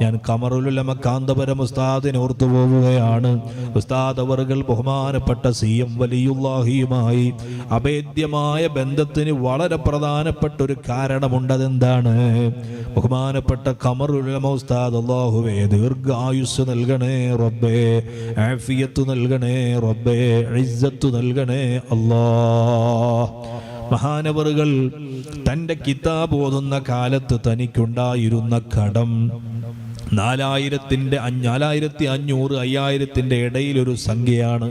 ഞാൻ ഖമറുലുലമ കാന്തപുരം ഉസ്താദിനെ ഓർത്തു പോവുകയാണ്. ഉസ്താദ് അവറുകൾ ബഹുമാനപ്പെട്ട CM വലിയുല്ലാഹിയുമായി അഭേദ്യമായ ബന്ധത്തിന് വളരെ പ്രധാനപ്പെട്ട ഒരു കാരണമുണ്ട്. അതെന്താണ്? ബഹുമാനപ്പെട്ട ഖമറുലുലമ ഉസ്താദ് അല്ലാഹുവേ ദീർഘായുസ് നൽകണേ റബ്ബേ, ആഫിയത്ത് നൽകണേ റബ്ബേ, ഇസ്സത്ത് നൽകണേ അല്ലാഹ്. മഹാനവറുകൾ തൻ്റെ കിതാബ് ഓതുന്ന കാലത്ത് തനിക്കുണ്ടായിരുന്ന കടം 4500 5000 ഇടയിലൊരു സംഖ്യയാണ്.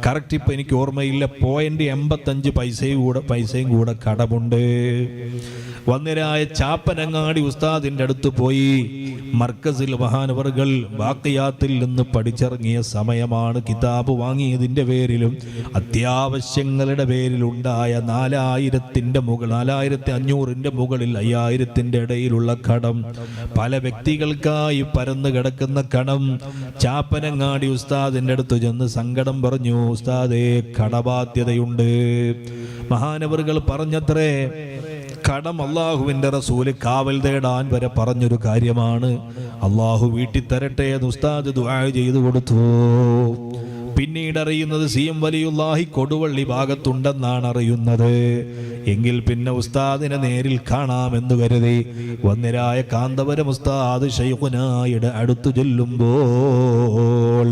കറക്റ്റ് ഇപ്പം എനിക്ക് ഓർമ്മയില്ല. 0.85 പൈസയും കൂടെ കടമുണ്ട്. വന്നിരായ ചാപ്പനങ്ങാടി ഉസ്താദിൻ്റെ അടുത്ത് പോയി. മർക്കസിൽ മഹാനവറുകൾ ബാക്കിയാത്തിൽ നിന്ന് പഠിച്ചിറങ്ങിയ സമയമാണ്. കിതാബ് വാങ്ങിയതിൻ്റെ പേരിലും അത്യാവശ്യങ്ങളുടെ പേരിലുണ്ടായ 4500 മുകളിൽ 5000 ഇടയിലുള്ള കടം, പല വ്യക്തികൾക്കായി പരന്നു കിടക്കുന്ന കടം. ചാപ്പനങ്ങാടി ഉസ്താദിൻ്റെ അടുത്ത് ചെന്ന് സങ്കടം പറഞ്ഞു. ഉസ്താദേ, കടബാധ്യതയുണ്ട്. മഹാനവറുകൾ പറഞ്ഞത്രേ, കടം അള്ളാഹുവിൻ്റെ റസൂല് കാവൽ തേടാൻ വരെ പറഞ്ഞൊരു കാര്യമാണ്. അള്ളാഹു വീട്ടിൽ തരട്ടെ എന്ന് ഉസ്താദ് ദുആ ചെയ്തു കൊടുത്തു. പിന്നീട് അറിയുന്നത് CM വലിയുല്ലാഹി കൊടുവള്ളി ഭാഗത്തുണ്ടെന്നാണ് അറിയുന്നത്. എങ്കിൽ പിന്നെ ഉസ്താദിനെ നേരിൽ കാണാമെന്ന് കരുതി വന്നിരായ കാന്തപുരം ഉസ്താദ് ശൈഖുനായുടെ അടുത്തു ചെല്ലുമ്പോൾ,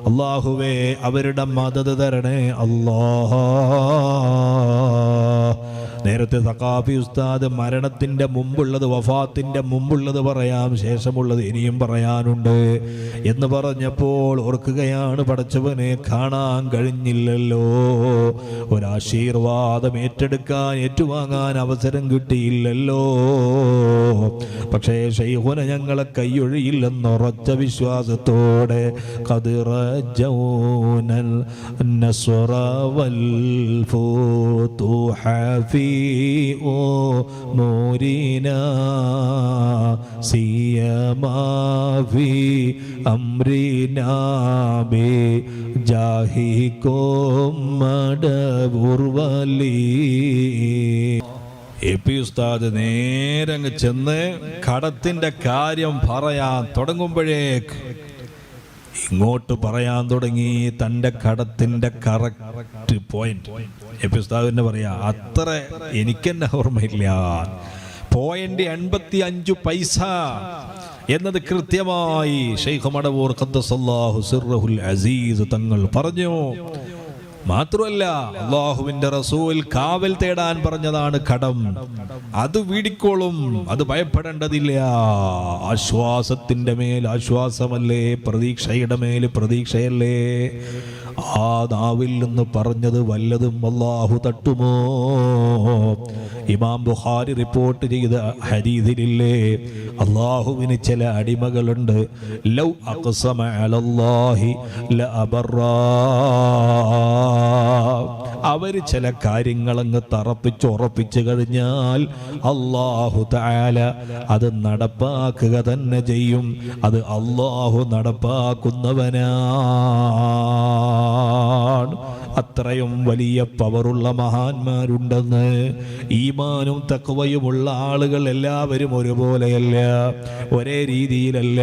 അള്ളാഹുവേ അവരുടെ മദദ് തരണേ അല്ലാഹ്. നേരത്തെ സഖാഫി ഉസ്താദ് മരണത്തിൻ്റെ മുമ്പുള്ളത്, വഫാത്തിൻ്റെ മുമ്പുള്ളത് പറയാം, ശേഷമുള്ളത് ഇനിയും പറയാനുണ്ട് എന്ന് പറഞ്ഞപ്പോൾ ഓർക്കുകയാണ്, പടച്ചവനെ കാണാൻ കഴിഞ്ഞില്ലല്ലോ, ഒരാശീർവാദം ഏറ്റുവാങ്ങാൻ അവസരം കിട്ടിയില്ലല്ലോ. പക്ഷേ ശൈഖുന ഞങ്ങളെ കൈയൊഴിയില്ലെന്നുറച്ച വിശ്വാസത്തോടെ ഖദിറജൗനൽ നസ്റ വൽ ഫുതുഹ ഫീ أمورنا سيما في أمرنا بجاهكم مدبر ولي. AP ഉസ്താദ് നേരെ അങ്ങ് ചെന്ന് കടത്തിൻ്റെ കാര്യം പറയാൻ തുടങ്ങുമ്പോഴേക്ക് ഇങ്ങോട്ട് പറയാൻ തുടങ്ങി തൻ്റെ കടത്തിൻ്റെ കറക്റ്റ് പോയിന്റ്. AP ഉസ്താദ് തന്നെ പറയാ, അത്ര എനിക്കെന്നെ ഓർമ്മയില്ല, 0.85 പൈസ എന്നത് കൃത്യമായി ശൈഖ് മടവൂർ ഖദ്ദസല്ലാഹു സിർറഹുൽ അസീസ് തങ്ങൾ പറഞ്ഞു. മാത്രമല്ല, അള്ളാഹുവിന്റെ റസൂൽ കാവൽ തേടാൻ പറഞ്ഞതാണ് കടം. അത് വീടിക്കോളും, അത് ഭയപ്പെടേണ്ടതില്ല. ആശ്വാസത്തിന്റെ മേൽ ആശ്വാസമല്ലേ, പ്രതീക്ഷയുടെ മേൽ പ്രതീക്ഷയല്ലേ. ആ നാവിൽ നിന്ന് പറഞ്ഞത് വല്ലതും അല്ലാഹു തട്ടുമോ? ഇമാം ബുഖാരി റിപ്പോർട്ട് ചെയ്ത ഹദീസിലില്ലേ, അല്ലാഹുവിന് ചില അടിമകളുണ്ട്, ലൗ അഖ്സമ അലല്ലാഹി ലഅബറാ. അവർ ചില കാര്യങ്ങളങ്ങ് തറപ്പിച്ചുറപ്പിച്ചു കഴിഞ്ഞാൽ അല്ലാഹു തആല അത് നടപ്പാക്കുക തന്നെ ചെയ്യും. അത് അല്ലാഹു നടപ്പാക്കുന്നവനാണ്. അത്രയും വലിയ പവറുള്ള മഹാന്മാരുണ്ടെന്ന്. ഈമാനും തഖ്വയുമുള്ള ആളുകൾ എല്ലാവരും ഒരുപോലെയല്ല, ഒരേ രീതിയിലല്ല.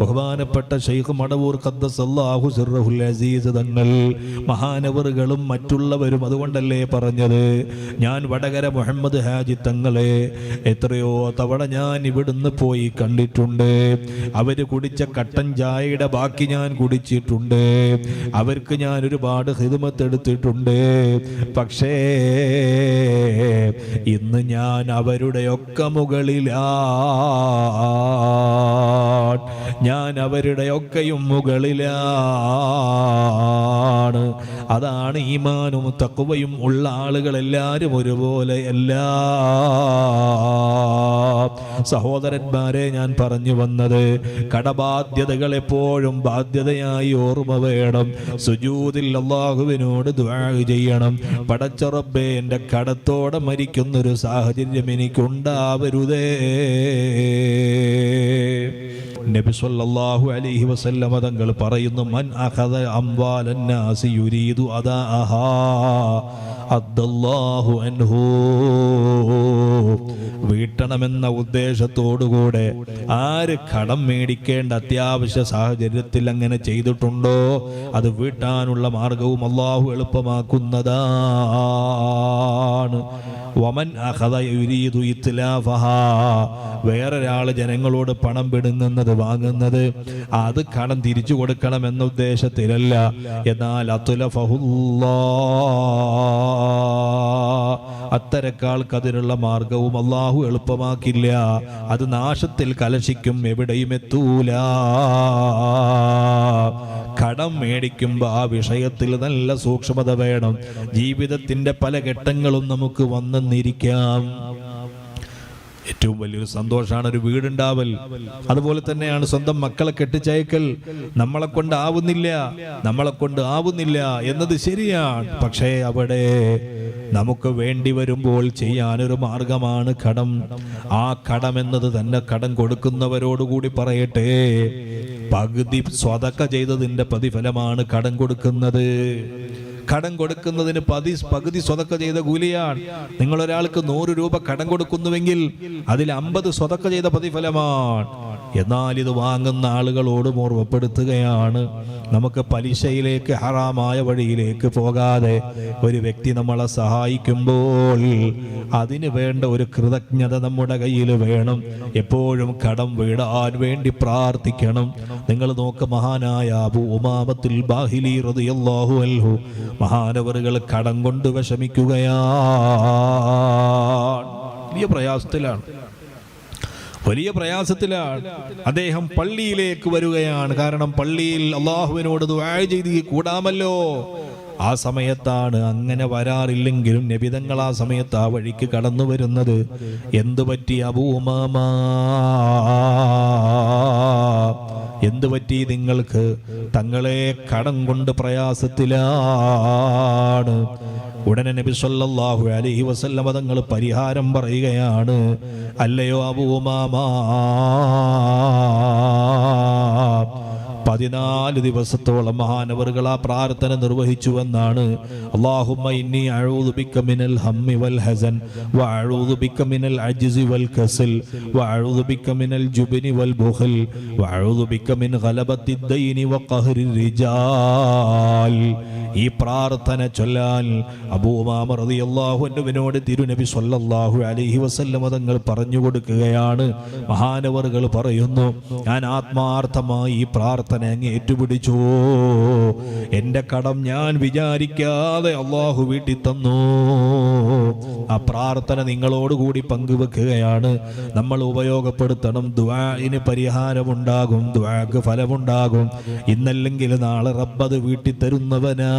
ബഹുമാനപ്പെട്ട ശൈഖ് മടവൂർ ഖദ്ദസല്ലാഹു സിർറഹുൽ അസീസ് തങ്ങൾ, മഹാനവറുകളും മറ്റുള്ളവരും അതുകൊണ്ടല്ലേ പറഞ്ഞത്, ഞാൻ വടകര മുഹമ്മദ് ഹാജി തങ്ങളെ എത്രയോ തവണ ഞാൻ ഇവിടുന്ന് പോയി കണ്ടിട്ടുണ്ട്. അവര് കുടിച്ച കട്ടൻ ചായയുടെ ബാക്കി ഞാൻ കുടിച്ചിട്ടുണ്ട്. അവർക്ക് ഞാൻ ഒരുപാട് ഖിദ്മത്ത് എടുത്തിട്ടുണ്ട്. പക്ഷേ ഇന്ന് ഞാൻ അവരുടെയൊക്കെ മുകളിലാണ്, ഞാൻ അവരുടെയൊക്കെയും മുകളിലാണ്. അതാണ് ഈമാനും തഖ്വയും ഉള്ള ആളുകൾ എല്ലാവരും ഒരുപോലെ അല്ല. സഹോദരന്മാരെ, ഞാൻ പറഞ്ഞു വന്നത്, കടബാധ്യതകൾ എപ്പോഴും ബാധ്യതയായി ഓർമ്മ വേണം. സുജൂദിൽ അല്ലാഹുവിനോട് ദുആ ചെയ്യണം, പടച്ച റബ്ബേ എൻ്റെ കടത്തോടെ മരിക്കുന്നൊരു സാഹചര്യം എനിക്കുണ്ടാവരുതേ. നബി സല്ലല്ലാഹു അലൈഹി വസല്ലമ തങ്ങൾ പറയുന്നു, മൻ അഖദ അംവാലൻ നാസി യുരീദു അദാഅഹാ അദ്ദല്ലാഹു അൻഹു. വീട്ടണമെന്ന ഉദ്ദേശത്തോടുകൂടെ ആര് കടം മേടിക്കേണ്ട അത്യാവശ്യ സാഹചര്യത്തിൽ അങ്ങനെ ചെയ്തിട്ടുണ്ടോ അത് വീട്ടാനുള്ള മാർഗവും അല്ലാഹു എളുപ്പമാക്കുന്നതാണ്. വമൻ അഖദ യുരീദു ഇത്ലാഫഹാ, വേറൊരാള് ജനങ്ങളോട് പണം പിടുങ്ങുന്നത് വാങ്ങുന്നത് അത് കടം തിരിച്ചു കൊടുക്കണം എന്ന ഉദ്ദേശത്തിലല്ല, എന്നാൽ അത്തരക്കാൾക്ക് അതിനുള്ള മാർഗവും അല്ലാഹു എളുപ്പമാക്കില്ല. അത് നാശത്തിൽ കലശിക്കും, എവിടെയും എത്തൂല. കടം മേടിക്കുമ്പോൾ ആ വിഷയത്തിൽ നല്ല സൂക്ഷ്മത വേണം. ജീവിതത്തിന്റെ പല ഘട്ടങ്ങളും നമുക്ക് വന്നെന്നിരിക്കാം. ഏറ്റവും വലിയൊരു സന്തോഷമാണ് ഒരു വീടുണ്ടാവൽ. അതുപോലെ തന്നെയാണ് സ്വന്തം മക്കളെ കെട്ടിച്ചയക്കൽ. നമ്മളെ കൊണ്ട് ആവുന്നില്ല എന്നത് ശരിയാണ്. പക്ഷേ അവിടെ നമുക്ക് വേണ്ടി വരുമ്പോൾ ചെയ്യാനൊരു മാർഗമാണ് കടം. ആ കടം എന്നത് തന്നെ കടം കൊടുക്കുന്നവരോടുകൂടി പറയട്ടെ, പകുതി സ്വതക്ക ചെയ്തതിന്റെ പ്രതിഫലമാണ് കടം കൊടുക്കുന്നത്. കടം കൊടുക്കുന്നതിന് പകുതി സ്വതക്ക ചെയ്ത കൂലിയാണ്. നിങ്ങൾ ഒരാൾക്ക് 100 രൂപ കടം കൊടുക്കുന്നുവെങ്കിൽ അതിൽ 50 സ്വതക്ക ചെയ്ത പ്രതിഫലമാണ്. എന്നാൽ ഇത് വാങ്ങുന്ന ആളുകളോട് ഓർമ്മപ്പെടുത്തുകയാണ്, നമുക്ക് പലിശയിലേക്ക്, ഹറാമായ വഴിയിലേക്ക് പോകാതെ ഒരു വ്യക്തി നമ്മളെ സഹായിക്കുമ്പോൾ അതിന് വേണ്ട ഒരു കൃതജ്ഞത നമ്മുടെ കയ്യിൽ വേണം. എപ്പോഴും കടം വീടാൻ വേണ്ടി പ്രാർത്ഥിക്കണം. നിങ്ങൾ നോക്ക്, മഹാനായ അബൂ ഉമാമത്തുൽ ബാഹിലി റളിയല്ലാഹു അൻഹു മഹാനവറുകൾ കടം കൊണ്ട് വിഷമിക്കുകയാണ്. വലിയ പ്രയാസത്തിലാണ്. അദ്ദേഹം പള്ളിയിലേക്ക് വരികയാണ്. കാരണം പള്ളിയിൽ അള്ളാഹുവിനോട് ദുആ ചെയ്ത് കൂടാമല്ലോ. ആ സമയത്താണ്, അങ്ങനെ വരാറില്ലെങ്കിലും നബിതങ്ങൾ ആ സമയത്ത് ആ വഴിക്ക് കടന്നു വരുന്നത്. എന്തു പറ്റി അബൂ ഉമാമ, എന്തു പറ്റി നിങ്ങൾക്ക്? തങ്ങളെ കടം കൊണ്ട് പ്രയാസത്തിലാണ്. ഉടനെ നബി സല്ലല്ലാഹു അലൈഹി വസല്ലം തങ്ങൾ പരിഹാരം പറയുകയാണ്. അല്ലയോ അബൂ ഉമാമ, 14 ദിവസത്തോളം മഹാനവറുകൾ ആ പ്രാർത്ഥന നിർവഹിച്ചുവെന്നാണ്. അല്ലാഹുമ്മ ഇന്നി അഊദു ബിക മിനൽ ഹമ്മി വൽ ഹസൻ വഅഊദു ബിക മിനൽ അജ്സി വൽ കസൽ വഅഊദു ബിക മിനൽ ജുബ്നി വൽ ബുഖൽ വഅഊദു ബിക മിൻ ഗലബത്തി ദൈനി വഖഹരി റിജാൽ. ഈ പ്രാർത്ഥന ചൊല്ലാൻ അബൂ ഉമാമ റളിയല്ലാഹു അൻഹുവിനോട് തിരുനബി സല്ലല്ലാഹു അലൈഹി വസല്ലം തങ്ങൾ പറഞ്ഞു കൊടുക്കുകയാണ്. മഹാനവറുകൾ പറയുന്നു, ഞാൻ ആത്മാർത്ഥമായി ഈ പ്രാർത്ഥന അങ്ങ് ഏറ്റുപിടിച്ചു. എന്റെ കടം ഞാൻ വിചാരിക്കാതെ അല്ലാഹു വീട്ടി തന്നു. ആ പ്രാർത്ഥന നിങ്ങളോടുകൂടി പങ്കുവെക്കുകയാണ്. നമ്മൾ ഉപയോഗപ്പെടുത്തണം. ദുആഇന് പരിഹാരമുണ്ടാകും, ദുആക്ക് ഫലമുണ്ടാകും. ഇന്നല്ലെങ്കിൽ നാളെ റബ്ബ് അത് വീട്ടി തരുന്നവനാണ്.